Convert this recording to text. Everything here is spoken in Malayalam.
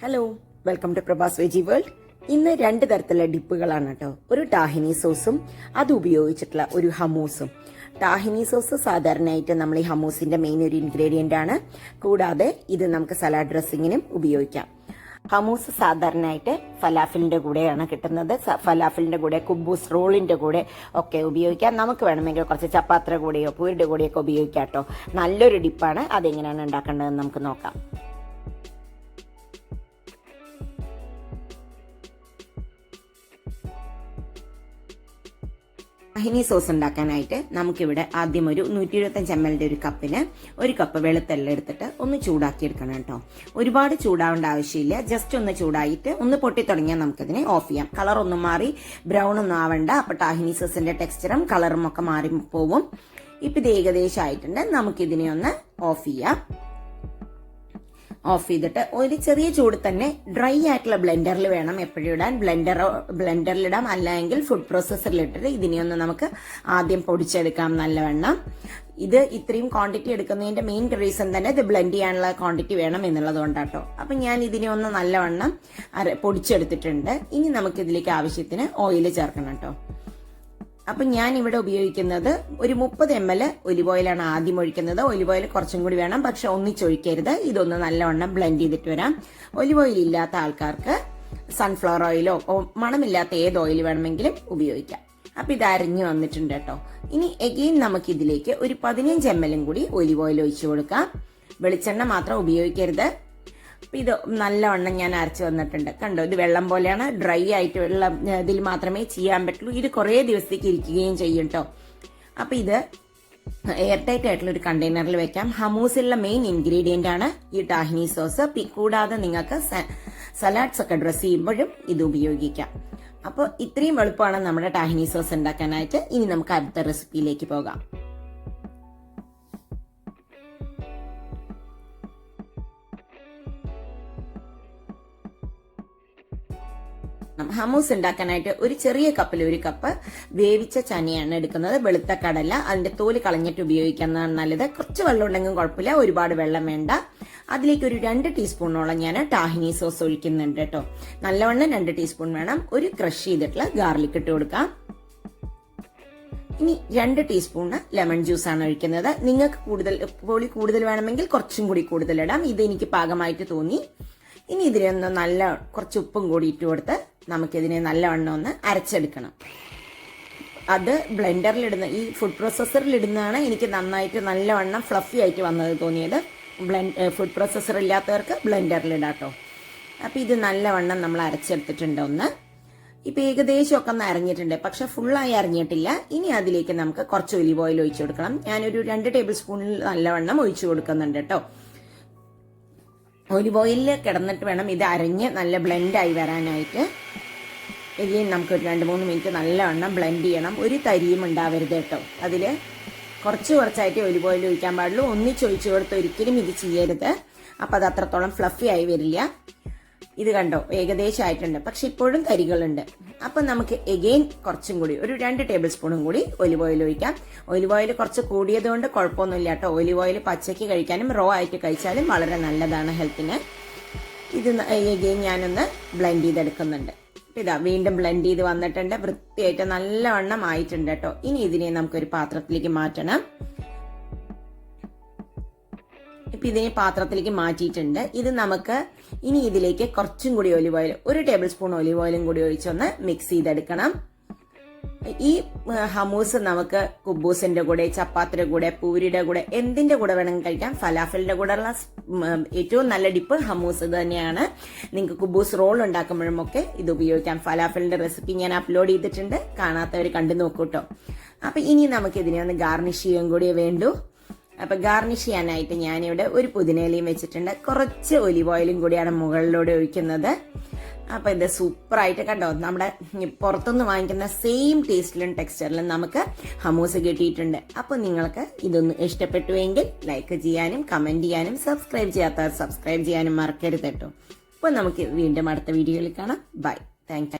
Hello, welcome to Prabhas veggie world. ഇന്ന് രണ്ട് തരത്തിലുള്ള ഡിപ്പുകളാണ് കേട്ടോ. ഒരു ടാഹിനി സോസും അത് ഉപയോഗിച്ചിട്ടുള്ള ഒരു ഹമൂസും. ടാഹിനി സോസ് സാധാരണയായിട്ട് നമ്മൾ ഈ ഹമൂസിന്റെ മെയിൻ ഒരു ഇൻഗ്രീഡിയന്റ് ആണ്. കൂടാതെ ഇത് നമുക്ക് സലാഡ് ഡ്രസ്സിങ്ങിനും ഉപയോഗിക്കാം. ഹമൂസ് സാധാരണയായിട്ട് ഫലാഫലിന്റെ കൂടെയാണ് കിട്ടുന്നത്. ഫലാഫലിന്റെ കൂടെ, കുബൂസ് റോളിന്റെ കൂടെ ഒക്കെ ഉപയോഗിക്കാം. നമുക്ക് വേണമെങ്കിൽ കുറച്ച് ചപ്പാത്തിയുടെ കൂടെയോ പൂരിയുടെ കൂടെയൊക്കെ ഉപയോഗിക്കാം കേട്ടോ. നല്ലൊരു ഡിപ്പാണ്. അതെങ്ങനെയാണ് ഉണ്ടാക്കേണ്ടതെന്ന് നമുക്ക് നോക്കാം. tahini സോസ് ഉണ്ടാക്കാനായിട്ട് നമുക്കിവിടെ ആദ്യം ഒരു 125 ml ഒരു കപ്പിന് ഒരു കപ്പ് വെളുത്തെണ്ണ എടുത്തിട്ട് ഒന്ന് ചൂടാക്കി എടുക്കണം കേട്ടോ. ഒരുപാട് ചൂടാവേണ്ട ആവശ്യമില്ല. ജസ്റ്റ് ഒന്ന് ചൂടായിട്ട് ഒന്ന് പൊട്ടി തുടങ്ങിയാൽ നമുക്കിതിനെ ഓഫ് ചെയ്യാം. കളർ ഒന്നും മാറി ബ്രൗൺ ഒന്നും ആവണ്ട. അപ്പൊ tahini സോസിന്റെ ടെക്സ്ചറും കളറും ഒക്കെ മാറി പോവും. ഇപ്പൊ ഇത് ഏകദേശം ആയിട്ടുണ്ട്. നമുക്കിതിനെ ഒന്ന് ഓഫ് ചെയ്യാം. ഓഫ് ചെയ്തിട്ട് ഒരു ചെറിയ ചൂട് തന്നെ ഡ്രൈ ആയിട്ടുള്ള ബ്ലെൻഡറിൽ വേണം എപ്പോഴും ഇടാൻ. ബ്ലെൻഡറിലിടാം, അല്ലെങ്കിൽ ഫുഡ് പ്രോസസ്സറിലിട്ടിട്ട് ഇതിനെ ഒന്ന് നമുക്ക് ആദ്യം പൊടിച്ചെടുക്കാം നല്ലവണ്ണം. ഇത് ഇത്രയും ക്വാണ്ടിറ്റി എടുക്കുന്നതിന്റെ മെയിൻ റീസൺ തന്നെ ഇത് ബ്ലെൻഡ് ചെയ്യാനുള്ള ക്വാണ്ടിറ്റി വേണം എന്നുള്ളത് കൊണ്ടാട്ടോ. അപ്പൊ ഞാൻ ഇതിനെ ഒന്ന് നല്ലവണ്ണം പൊടിച്ചെടുത്തിട്ടുണ്ട്. ഇനി നമുക്ക് ഇതിലേക്ക് ആവശ്യത്തിന് ഓയിൽ ചേർക്കണം കേട്ടോ. അപ്പൊ ഞാൻ ഇവിടെ ഉപയോഗിക്കുന്നത് ഒരു 30 ml ഒലിവ് ഓയിലാണ് ആദ്യം ഒഴിക്കുന്നത്. ഒലിവ് ഓയിൽ കുറച്ചും കൂടി വേണം, പക്ഷെ ഒന്നിച്ചൊഴിക്കരുത്. ഇതൊന്ന് നല്ലവണ്ണം ബ്ലെൻഡ് ചെയ്തിട്ട് വരാം. ഒലിവ് ഓയിൽ ഇല്ലാത്ത ആൾക്കാർക്ക് സൺഫ്ലവർ ഓയിലോ മണമില്ലാത്ത ഏത് ഓയിൽ വേണമെങ്കിലും ഉപയോഗിക്കാം. അപ്പൊ ഇത് അരിഞ്ഞു വന്നിട്ടുണ്ട് കേട്ടോ. ഇനി എഗെയിൻ നമുക്ക് ഇതിലേക്ക് ഒരു 15 ml കൂടി ഒലിവ് ഓയിൽ ഒഴിച്ചു കൊടുക്കാം. വെളിച്ചെണ്ണ മാത്രം ഉപയോഗിക്കരുത്. ഇത് നല്ലവണ്ണം ഞാൻ അരച്ചു വന്നിട്ടുണ്ട്. കണ്ടോ, ഇത് വെള്ളം പോലെയാണ്. ഡ്രൈ ആയിട്ടുള്ള ഇതിൽ മാത്രമേ ചെയ്യാൻ പറ്റുള്ളൂ. ഇത് കുറെ ദിവസത്തേക്ക് ഇരിക്കുകയും ചെയ്യും കേട്ടോ. അപ്പൊ ഇത് എയർ ടൈറ്റ് ആയിട്ടുള്ള ഒരു കണ്ടെയ്നറിൽ വെക്കാം. ഹമൂസിലുള്ള മെയിൻ ഇൻഗ്രീഡിയന്റ് ആണ് ഈ ടാഹിനി സോസ്. കൂടാതെ നിങ്ങൾക്ക് സലാഡ്സ് ഒക്കെ ഡ്രസ് ചെയ്യുമ്പോഴും ഇത് ഉപയോഗിക്കാം. അപ്പോൾ ഇത്രയും എളുപ്പമാണ് നമ്മുടെ ടാഹിനി സോസ് ഉണ്ടാക്കാനായിട്ട്. ഇനി നമുക്ക് അടുത്ത റെസിപ്പിയിലേക്ക് പോകാം. ഹമൂസ് ഉണ്ടാക്കാനായിട്ട് ഒരു ചെറിയ കപ്പിൽ ഒരു കപ്പ് വേവിച്ച ചനയാണ് എടുക്കുന്നത്. വെളുത്ത കടല. അതിന്റെ തോല് കളഞ്ഞിട്ട് ഉപയോഗിക്കുന്നതാണ് നല്ലത്. കുറച്ച് വെള്ളം ഉണ്ടെങ്കിലും കുഴപ്പമില്ല, ഒരുപാട് വെള്ളം വേണ്ട. അതിലേക്ക് ഒരു 2 ടീസ്പൂണോളം ഞാൻ ടാഹിനി സോസ് ഒഴിക്കുന്നുണ്ട് കേട്ടോ. നല്ലവണ്ണം 2 ടീസ്പൂൺ വേണം. ഒരു ക്രഷ് ചെയ്തിട്ടുള്ള ഗാർലിക് ഇട്ട് കൊടുക്കാം. ഇനി 2 ടീസ്പൂണ് ലെമൺ ജ്യൂസ് ആണ് ഒഴിക്കുന്നത്. നിങ്ങൾക്ക് പുളി കൂടുതൽ വേണമെങ്കിൽ കുറച്ചും കൂടി കൂടുതൽ ഇടാം. ഇത് എനിക്ക് പാകമായിട്ട് തോന്നി. ഇനി ഇതിനൊന്ന് നല്ല കുറച്ച് ഉപ്പും കൂടി ഇട്ട് കൊടുത്ത് നമുക്കിതിനെ നല്ലവണ്ണം ഒന്ന് അരച്ചെടുക്കണം. അത് ബ്ലെൻഡറിലിടുന്ന ഈ ഫുഡ് പ്രോസസ്സറിൽ ഇടുന്നതാണ് എനിക്ക് നന്നായിട്ട് നല്ലവണ്ണം ഫ്ലഫി ആയിട്ട് വന്നത് തോന്നിയത്. ഫുഡ് പ്രോസസ്സർ ഇല്ലാത്തവർക്ക് ബ്ലെൻഡറിലിടാട്ടോ. അപ്പൊ ഇത് നല്ലവണ്ണം നമ്മൾ അരച്ചെടുത്തിട്ടുണ്ട്. ഇപ്പൊ ഏകദേശം ഒക്കെ ഒന്ന് അരഞ്ഞിട്ടുണ്ട്, പക്ഷെ ഫുള്ളായി അരഞ്ഞിട്ടില്ല. ഇനി അതിലേക്ക് നമുക്ക് കുറച്ച് ഒലിവ് ഓയിൽ ഒഴിച്ചു കൊടുക്കണം. ഞാനൊരു 2 ടേബിൾ സ്പൂണിൽ നല്ലവണ്ണം ഒഴിച്ചു കൊടുക്കുന്നുണ്ട് കേട്ടോ. ഒലിവ് ഓയിലിൽ കിടന്നിട്ട് വേണം ഇത് അരഞ്ഞ് നല്ല ബ്ലെൻഡായി വരാനായിട്ട്. ഇനി നമുക്കൊരു 2-3 മിനിറ്റ് നല്ലവണ്ണം ബ്ലെൻഡ് ചെയ്യണം. ഒരു തരിയും ഉണ്ടാവരുത് കേട്ടോ. അതിൽ കുറച്ചായിട്ട് ഒലിവ് ഓയിൽ ഒഴിക്കാൻ പാടുള്ളൂ. ഒന്നിച്ചൊഴിച്ചു കൊടുത്ത് ഒരിക്കലും ഇത് ചെയ്യരുത്. അപ്പം അത് അത്രത്തോളം ഫ്ലഫി ആയി വരില്ല. ഇത് കണ്ടോ, ഏകദേശം ആയിട്ടുണ്ട്, പക്ഷെ ഇപ്പോഴും തരികളുണ്ട്. അപ്പം നമുക്ക് എഗെയിൻ കുറച്ചും കൂടി ഒരു 2 ടേബിൾ സ്പൂണും കൂടി ഒലിവ് ഓയിൽ ഒഴിക്കാം. ഒലിവ് ഓയിൽ കുറച്ച് കൂടിയത് കൊണ്ട് കുഴപ്പമൊന്നുമില്ല കേട്ടോ. ഒലിവ് ഓയിൽ പച്ചയ്ക്ക് കഴിക്കാനും റോ ആയിട്ട് കഴിച്ചാലും വളരെ നല്ലതാണ് ഹെൽത്തിന്. ഇത് എഗെയിൻ ഞാനൊന്ന് ബ്ലെൻഡ് ചെയ്തെടുക്കുന്നുണ്ട്. ഇതാ വീണ്ടും ബ്ലെൻഡ് ചെയ്ത് വന്നിട്ടുണ്ട്. വൃത്തിയായിട്ട് നല്ലവണ്ണം ആയിട്ടുണ്ട് കേട്ടോ. ഇനി ഇതിനെ നമുക്കൊരു പാത്രത്തിലേക്ക് മാറ്റണം. ഇപ്പൊ ഇതിനെ പാത്രത്തിലേക്ക് മാറ്റിയിട്ടുണ്ട്. ഇത് നമുക്ക് ഇനി ഇതിലേക്ക് കുറച്ചും കൂടി olive oil, 1 table spoon olive ഓയിലും കൂടി ഒഴിച്ചൊന്ന് മിക്സ് ചെയ്തെടുക്കണം. ഈ ഹമൂസ് നമുക്ക് കുബൂസിന്റെ കൂടെ, ചപ്പാത്തിയുടെ കൂടെ, പൂരിയുടെ കൂടെ, എന്തിന്റെ കൂടെ വേണമെങ്കിൽ കഴിക്കാം. ഫലാഫലിന്റെ കൂടെ ഉള്ള ഏറ്റവും നല്ല ഡിപ്പ് ഹമൂസ് തന്നെയാണ്. നിങ്ങൾക്ക് കുബൂസ് റോൾ ഉണ്ടാക്കുമ്പോഴും ഒക്കെ ഇത് ഉപയോഗിക്കാം. ഫലാഫലിന്റെ റെസിപ്പി ഞാൻ അപ്ലോഡ് ചെയ്തിട്ടുണ്ട്, കാണാത്തവർ കണ്ടു നോക്കൂട്ടോ. അപ്പൊ ഇനി നമുക്ക് ഇതിനെ ഒന്ന് ഗാർണിഷ് ചെയ്യാൻ കൂടിയേ വേണ്ടൂ. അപ്പൊ ഗാർണിഷ് ചെയ്യാനായിട്ട് ഞാനിവിടെ ഒരു പുതിനയിലയും വെച്ചിട്ടുണ്ട്. കുറച്ച് ഒലിവ് ഓയിലും കൂടിയാണ് മുകളിലൂടെ ഒഴിക്കുന്നത്. അപ്പൊ ഇത് സൂപ്പറായിട്ട് കണ്ടോ, നമ്മുടെ പുറത്തുനിന്ന് വാങ്ങിക്കുന്ന സെയിം ടേസ്റ്റിലും ടെക്സ്ചറിലും നമുക്ക് ഹമൂസ് കിട്ടിയിട്ടുണ്ട്. അപ്പൊ നിങ്ങൾക്ക് ഇതൊന്ന് ഇഷ്ടപ്പെട്ടുവെങ്കിൽ ലൈക്ക് ചെയ്യാനും കമന്റ് ചെയ്യാനും സബ്സ്ക്രൈബ് ചെയ്യാത്തവർ സബ്സ്ക്രൈബ് ചെയ്യാനും മറക്കരുത് കേട്ടോ. അപ്പൊ നമുക്ക് വീണ്ടും അടുത്ത വീഡിയോയിൽ കാണാം. ബൈ. Thank you.